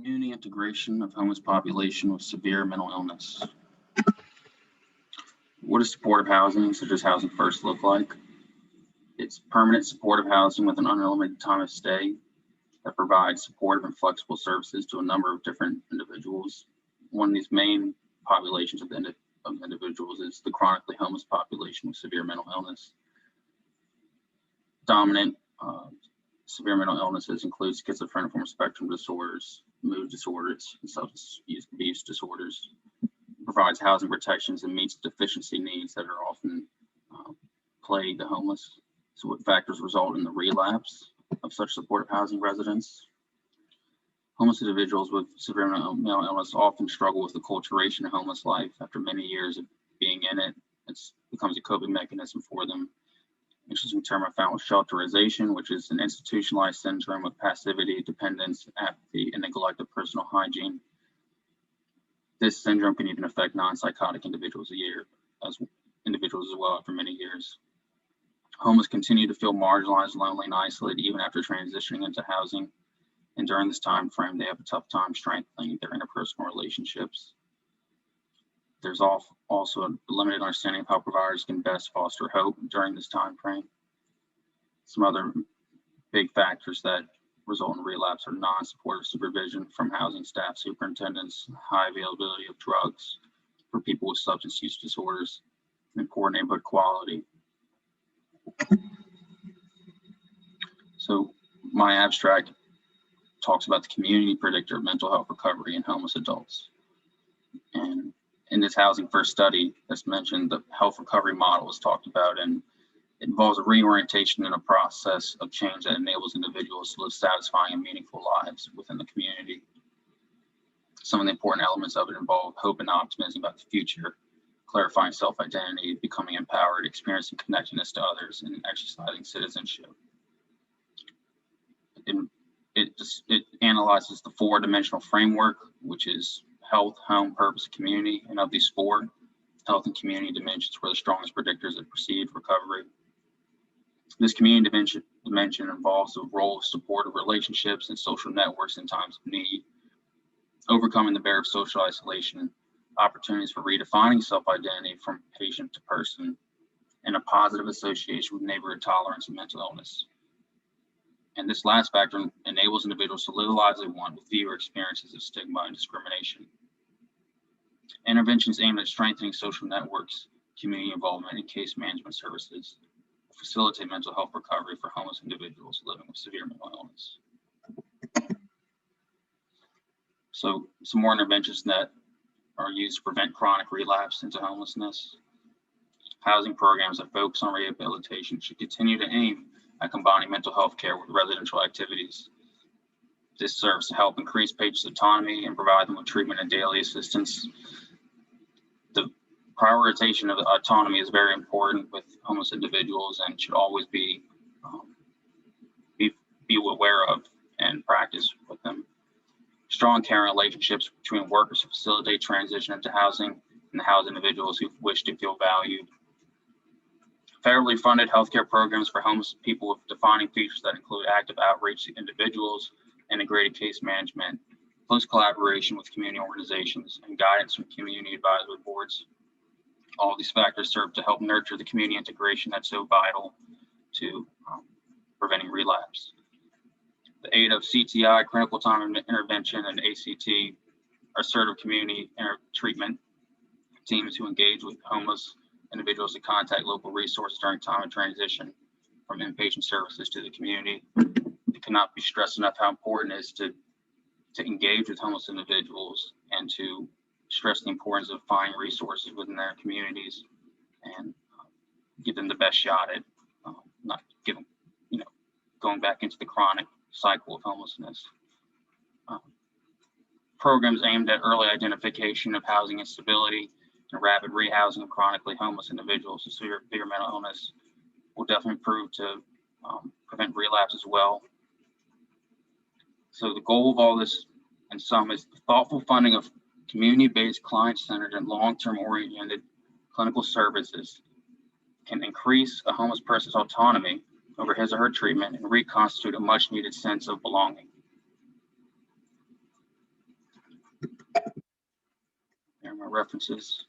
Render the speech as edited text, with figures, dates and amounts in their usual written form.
Community integration of homeless population with severe mental illness. What does supportive housing, such as Housing First, look like? It's permanent supportive housing with an unlimited time of stay that provides supportive and flexible services to a number of different individuals. One of these main populations of individuals is the chronically homeless population with severe mental illness. Dominant severe mental illnesses include schizophrenic spectrum disorders, mood disorders, and substance abuse disorders. It provides housing protections and meets deficiency needs that are often plague the homeless. So what factors result in the relapse of such supportive housing residents? Homeless individuals with severe mental illness often struggle with the acculturation of homeless life. After many years of being in it, it becomes a coping mechanism for them. Interesting term I found was shelterization, which is an institutionalized syndrome of passivity, dependence, apathy, and neglect of personal hygiene. This syndrome can even affect non-psychotic individuals as well after many years. Homeless continue to feel marginalized, lonely, and isolated even after transitioning into housing. And during this time frame, they have a tough time strengthening their interpersonal relationships. There's also a limited understanding of how providers can best foster hope during this time frame. Some other big factors that result in relapse are non-supportive supervision from housing staff, superintendents, high availability of drugs for people with substance use disorders, and poor neighborhood quality. So my abstract talks about the community predictor of mental health recovery in homeless adults. And in this Housing First study, as mentioned, the health recovery model is talked about, and it involves a reorientation and a process of change that enables individuals to live satisfying and meaningful lives within the community. Some of the important elements of it involve hope and optimism about the future, clarifying self-identity, becoming empowered, experiencing connectedness to others, and exercising citizenship. It analyzes the four-dimensional framework, which is health, home, purpose, community, and of these four, health and community dimensions were the strongest predictors of perceived recovery. This community dimension involves the role of supportive relationships and social networks in times of need, overcoming the barrier of social isolation, opportunities for redefining self-identity from patient to person, and a positive association with neighborhood tolerance and mental illness. And this last factor enables individuals to live the lives they want with fewer experiences of stigma and discrimination. Interventions aimed at strengthening social networks, community involvement, and case management services facilitate mental health recovery for homeless individuals living with severe mental illness. So some more interventions that are used to prevent chronic relapse into homelessness. Housing programs that focus on rehabilitation should continue to aim at combining mental health care with residential activities. This serves to help increase patients' autonomy and provide them with treatment and daily assistance. The prioritization of autonomy is very important with homeless individuals and should always be aware of and practice with them. Strong caring relationships between workers who facilitate transition into housing and the housed individuals who wish to feel valued. Federally funded healthcare programs for homeless people with defining features that include active outreach to individuals, integrated case management, close collaboration with community organizations, and guidance from community advisory boards. All of these factors serve to help nurture the community integration that's so vital to preventing relapse. The aid of CTI, clinical time intervention, and ACT, assertive community treatment teams who engage with homeless individuals to contact local resources during time of transition from inpatient services to the community. It cannot be stressed enough how important it is to engage with homeless individuals and to stress the importance of finding resources within their communities and give them the best shot at not giving, going back into the chronic cycle of homelessness. Programs aimed at early identification of housing instability and rapid rehousing of chronically homeless individuals with severe mental illness will definitely prove to prevent relapse as well. So the goal of all this, in sum, is the thoughtful funding of community-based, client-centered, and long-term oriented clinical services can increase a homeless person's autonomy over his or her treatment and reconstitute a much-needed sense of belonging. my references.